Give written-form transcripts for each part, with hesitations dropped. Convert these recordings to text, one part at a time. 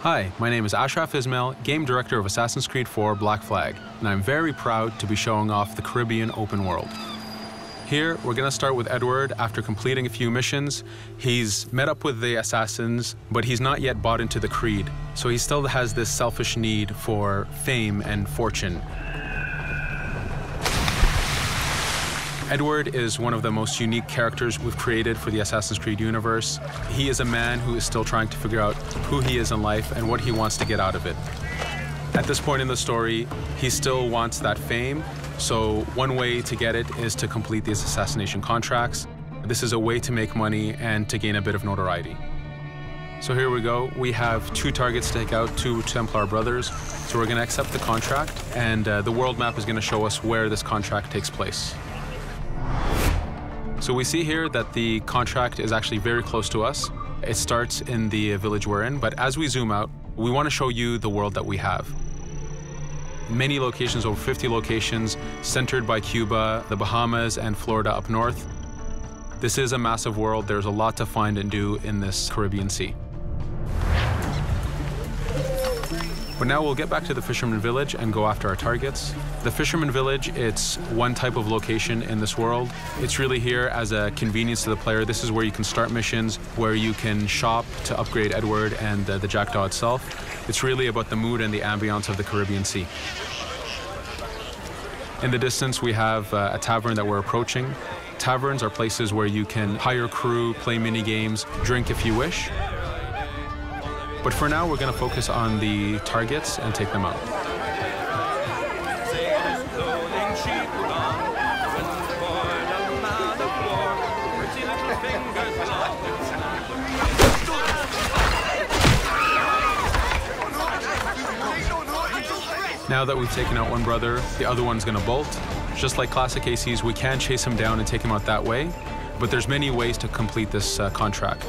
Hi, my name is Ashraf Ismail, Game Director of Assassin's Creed 4 Black Flag, and I'm very proud to be showing off the Caribbean open world. Here, we're going to start with Edward. After completing a few missions, he's met up with the assassins, but he's not yet bought into the creed, so he still has this selfish need for fame and fortune. Edward is one of the most unique characters we've created for the Assassin's Creed universe. He is a man who is still trying to figure out who he is in life and what he wants to get out of it. At this point in the story, he still wants that fame, so one way to get it is to complete these assassination contracts. This is a way to make money and to gain a bit of notoriety. So here we go. We have 2 targets to take out, 2 Templar brothers. So we're going to accept the contract, and the world map is going to show us where this contract takes place. So we see here that the contract is actually very close to us. It starts in the village we're in, but as we zoom out, we want to show you the world that we have. Many locations, over 50 locations, centered by Cuba, the Bahamas, and Florida up north. This is a massive world. There's a lot to find and do in this Caribbean Sea. But now we'll get back to the Fisherman Village and go after our targets. The Fisherman Village, it's one type of location in this world. It's really here as a convenience to the player. This is where you can start missions, where you can shop to upgrade Edward and the Jackdaw itself. It's really about the mood and the ambiance of the Caribbean Sea. In the distance, we have a tavern that we're approaching. Taverns are places where you can hire crew, play mini games, drink if you wish. But for now, we're going to focus on the targets and take them out. Now that we've taken out one brother, the other one's going to bolt. Just like classic ACs, we can chase him down and take him out that way, but there's many ways to complete this contract.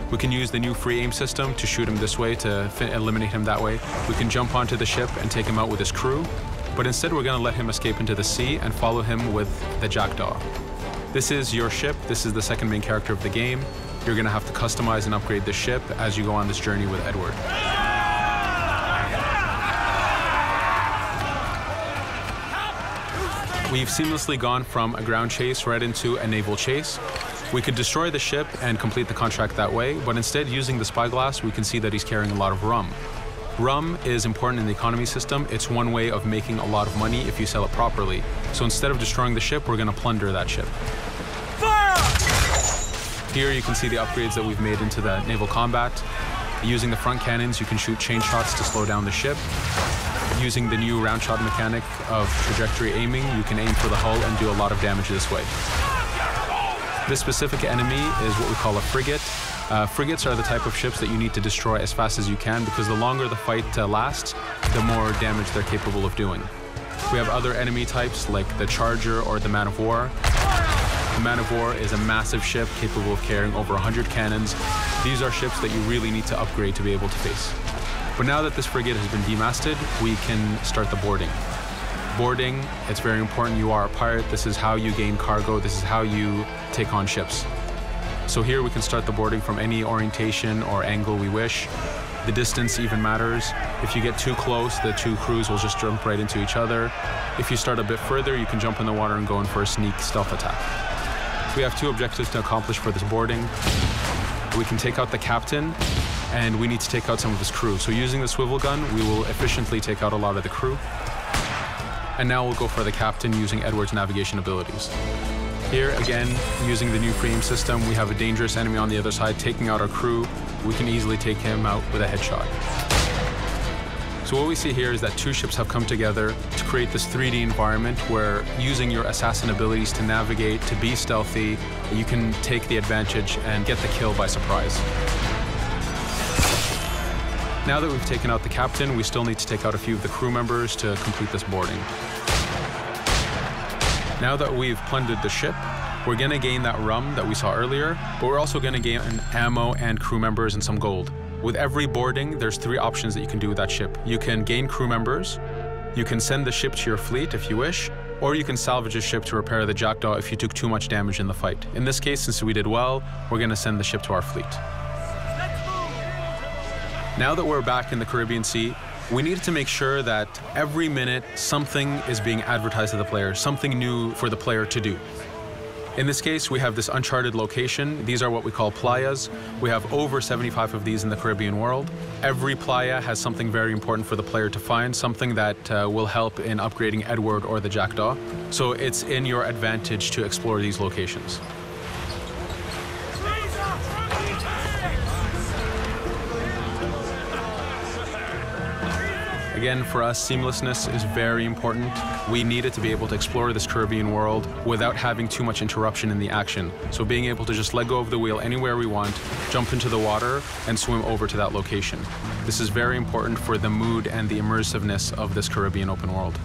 We can use the new free aim system to shoot him this way, to eliminate him that way. We can jump onto the ship and take him out with his crew, but instead we're going to let him escape into the sea and follow him with the Jackdaw. This is your ship. This is the second main character of the game. You're going to have to customize and upgrade the ship as you go on this journey with Edward. We've seamlessly gone from a ground chase right into a naval chase. We could destroy the ship and complete the contract that way, but instead, using the spyglass, we can see that he's carrying a lot of rum. Rum is important in the economy system. It's one way of making a lot of money if you sell it properly. So instead of destroying the ship, we're going to plunder that ship. Fire! Here you can see the upgrades that we've made into the naval combat. Using the front cannons, you can shoot chain shots to slow down the ship. Using the new round shot mechanic of trajectory aiming, you can aim for the hull and do a lot of damage this way. This specific enemy is what we call a frigate. Frigates are the type of ships that you need to destroy as fast as you can, because the longer the fight lasts, the more damage they're capable of doing. We have other enemy types like the Charger or the Man of War. The Man of War is a massive ship capable of carrying over 100 cannons. These are ships that you really need to upgrade to be able to face. But now that this frigate has been demasted, we can start the boarding. Boarding, it's very important. You are a pirate. This is how you gain cargo. This is how you take on ships. So here we can start the boarding from any orientation or angle we wish. The distance even matters. If you get too close, the 2 crews will just jump right into each other. If you start a bit further, you can jump in the water and go in for a sneak stealth attack. We have 2 objectives to accomplish for this boarding. We can take out the captain, and we need to take out some of his crew. So using the swivel gun, we will efficiently take out a lot of the crew. And now we'll go for the captain using Edward's navigation abilities. Here, again, using the new free aim system, we have a dangerous enemy on the other side taking out our crew. We can easily take him out with a headshot. So what we see here is that 2 ships have come together to create this 3D environment where, using your assassin abilities to navigate, to be stealthy, you can take the advantage and get the kill by surprise. Now that we've taken out the captain, we still need to take out a few of the crew members to complete this boarding. Now that we've plundered the ship, we're going to gain that rum that we saw earlier, but we're also going to gain ammo and crew members and some gold. With every boarding, there's 3 options that you can do with that ship. You can gain crew members, you can send the ship to your fleet if you wish, or you can salvage a ship to repair the Jackdaw if you took too much damage in the fight. In this case, since we did well, we're going to send the ship to our fleet. Now that we're back in the Caribbean Sea, we needed to make sure that every minute something is being advertised to the player, something new for the player to do. In this case, we have this uncharted location. These are what we call playas. We have over 75 of these in the Caribbean world. Every playa has something very important for the player to find, something that will help in upgrading Edward or the Jackdaw. So it's in your advantage to explore these locations. Again, for us, seamlessness is very important. We needed to be able to explore this Caribbean world without having too much interruption in the action. So being able to just let go of the wheel anywhere we want, jump into the water, and swim over to that location. This is very important for the mood and the immersiveness of this Caribbean open world.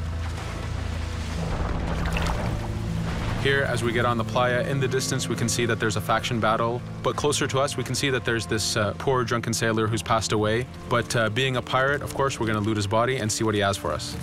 Here, as we get on the playa, in the distance we can see that there's a faction battle, but closer to us we can see that there's this poor drunken sailor who's passed away. But being a pirate, of course, we're going to loot his body and see what he has for us.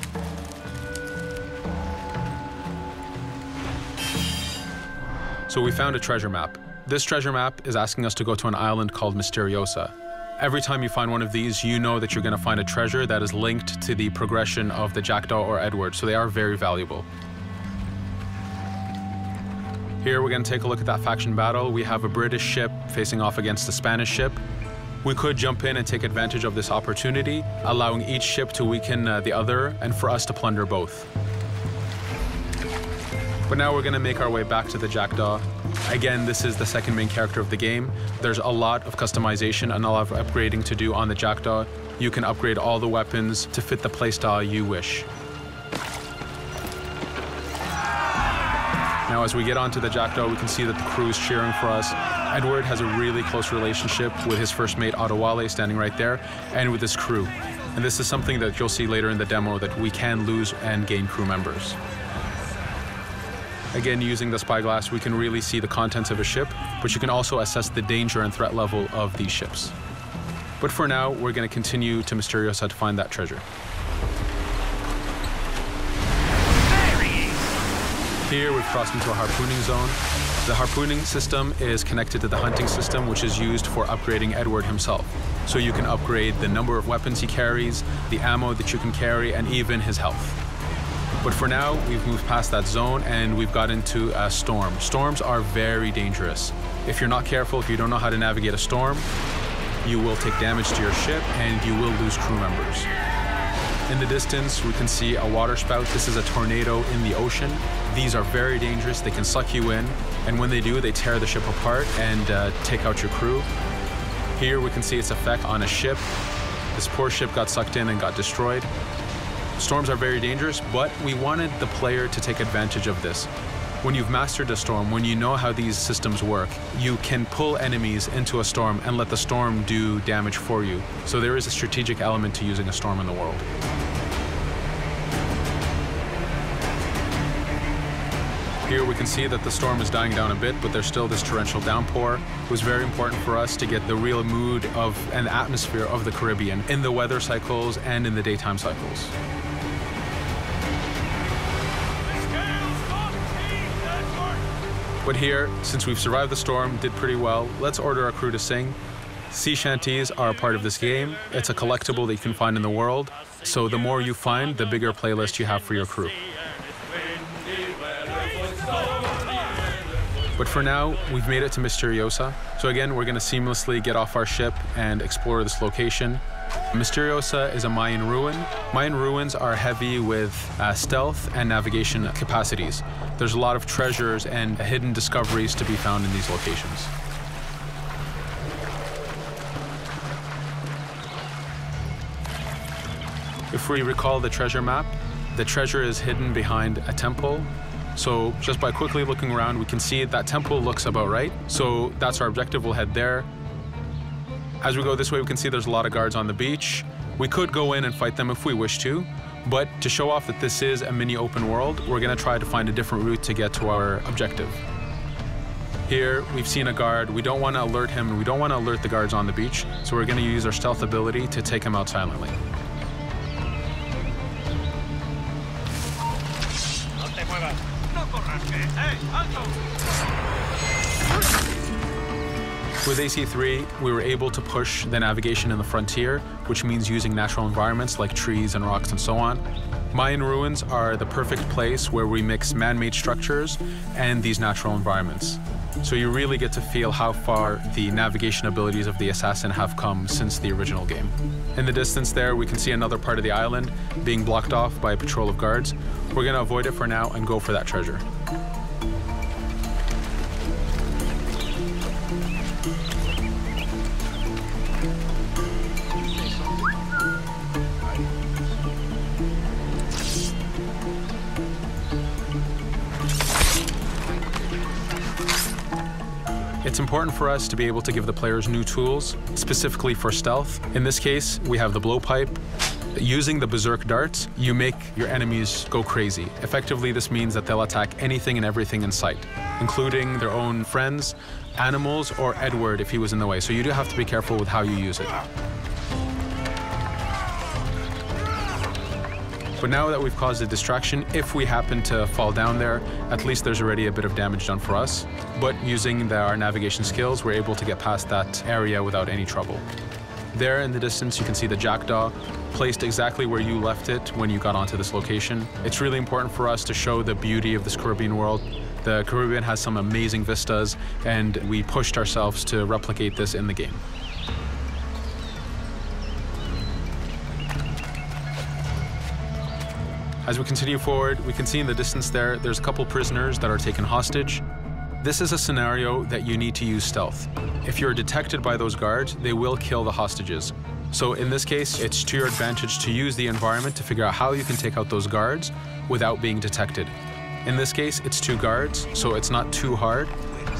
So we found a treasure map. This treasure map is asking us to go to an island called Misteriosa. Every time you find one of these, you know that you're going to find a treasure that is linked to the progression of the Jackdaw or Edward, so they are very valuable. Here we're going to take a look at that faction battle. We have a British ship facing off against a Spanish ship. We could jump in and take advantage of this opportunity, allowing each ship to weaken the other and for us to plunder both. But now we're going to make our way back to the Jackdaw. Again, this is the second main character of the game. There's a lot of customization and a lot of upgrading to do on the Jackdaw. You can upgrade all the weapons to fit the playstyle you wish. Now, as we get onto the Jackdaw, we can see that the crew is cheering for us. Edward has a really close relationship with his first mate, Adewale, standing right there, and with his crew. And this is something that you'll see later in the demo, that we can lose and gain crew members. Again, using the spyglass, we can really see the contents of a ship, but you can also assess the danger and threat level of these ships. But for now, we're going to continue to Misteriosa to find that treasure. Here we've crossed into a harpooning zone. The harpooning system is connected to the hunting system, which is used for upgrading Edward himself. So you can upgrade the number of weapons he carries, the ammo that you can carry, and even his health. But for now, we've moved past that zone and we've got into a storm. Storms are very dangerous. If you're not careful, if you don't know how to navigate a storm, you will take damage to your ship and you will lose crew members. In the distance, we can see a water spout. This is a tornado in the ocean. These are very dangerous. They can suck you in, and when they do, they tear the ship apart and take out your crew. Here we can see its effect on a ship. This poor ship got sucked in and got destroyed. Storms are very dangerous, but we wanted the player to take advantage of this. When you've mastered a storm, when you know how these systems work, you can pull enemies into a storm and let the storm do damage for you. So there is a strategic element to using a storm in the world. Here we can see that the storm is dying down a bit, but there's still this torrential downpour. It was very important for us to get the real mood of and the atmosphere of the Caribbean in the weather cycles and in the daytime cycles. But here, since we've survived the storm, did pretty well, let's order our crew to sing. Sea shanties are a part of this game. It's a collectible that you can find in the world. So the more you find, the bigger playlist you have for your crew. But for now, we've made it to Misteriosa. So again, we're going to seamlessly get off our ship and explore this location. Misteriosa is a Mayan ruin. Mayan ruins are heavy with stealth and navigation capacities. There's a lot of treasures and hidden discoveries to be found in these locations. If we recall the treasure map, the treasure is hidden behind a temple. So just by quickly looking around, we can see that temple looks about right. So that's our objective. We'll head there. As we go this way, we can see there's a lot of guards on the beach. We could go in and fight them if we wish to, but to show off that this is a mini open world, we're going to try to find a different route to get to our objective. Here, we've seen a guard. We don't want to alert him, and we don't want to alert the guards on the beach, so we're going to use our stealth ability to take him out silently. With AC3, we were able to push the navigation in the frontier, which means using natural environments like trees and rocks and so on. Mayan ruins are the perfect place where we mix man-made structures and these natural environments. So you really get to feel how far the navigation abilities of the assassin have come since the original game. In the distance there, we can see another part of the island being blocked off by a patrol of guards. We're going to avoid it for now and go for that treasure. It's important for us to be able to give the players new tools, specifically for stealth. In this case, we have the blowpipe. Using the berserk darts, you make your enemies go crazy. Effectively, this means that they'll attack anything and everything in sight, including their own friends, animals, or Edward if he was in the way. So you do have to be careful with how you use it. But now that we've caused a distraction, if we happen to fall down there, at least there's already a bit of damage done for us. But using our navigation skills, we're able to get past that area without any trouble. There in the distance, you can see the jackdaw placed exactly where you left it when you got onto this location. It's really important for us to show the beauty of this Caribbean world. The Caribbean has some amazing vistas, and we pushed ourselves to replicate this in the game. As we continue forward, we can see in the distance there's a couple prisoners that are taken hostage. This is a scenario that you need to use stealth. If you're detected by those guards, they will kill the hostages. So in this case, it's to your advantage to use the environment to figure out how you can take out those guards without being detected. In this case, it's 2 guards, so it's not too hard.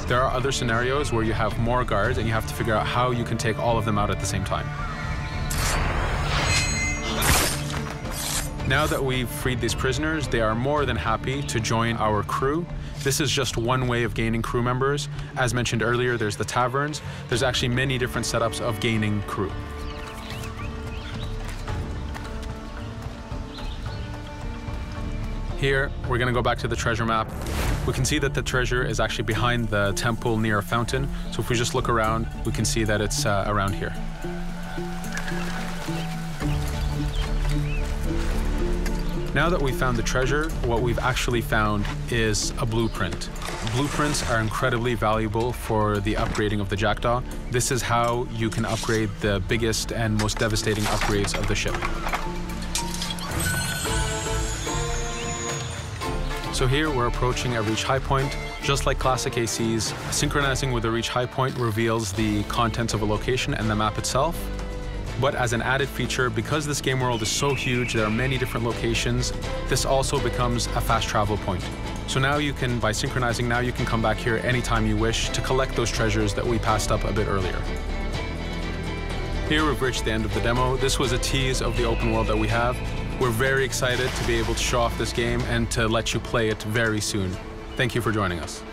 There are other scenarios where you have more guards and you have to figure out how you can take all of them out at the same time. Now that we've freed these prisoners, they are more than happy to join our crew. This is just one way of gaining crew members. As mentioned earlier, there's the taverns. There's actually many different setups of gaining crew. Here, we're going to go back to the treasure map. We can see that the treasure is actually behind the temple near a fountain. So if we just look around, we can see that it's around here. Now that we've found the treasure, what we've actually found is a blueprint. Blueprints are incredibly valuable for the upgrading of the jackdaw. This is how you can upgrade the biggest and most devastating upgrades of the ship. So here we're approaching a reach high point. Just like classic ACs, synchronizing with a reach high point reveals the contents of a location and the map itself. But as an added feature, because this game world is so huge, there are many different locations, this also becomes a fast travel point. So now you can, by synchronizing, now you can come back here anytime you wish to collect those treasures that we passed up a bit earlier. Here we've reached the end of the demo. This was a tease of the open world that we have. We're very excited to be able to show off this game and to let you play it very soon. Thank you for joining us.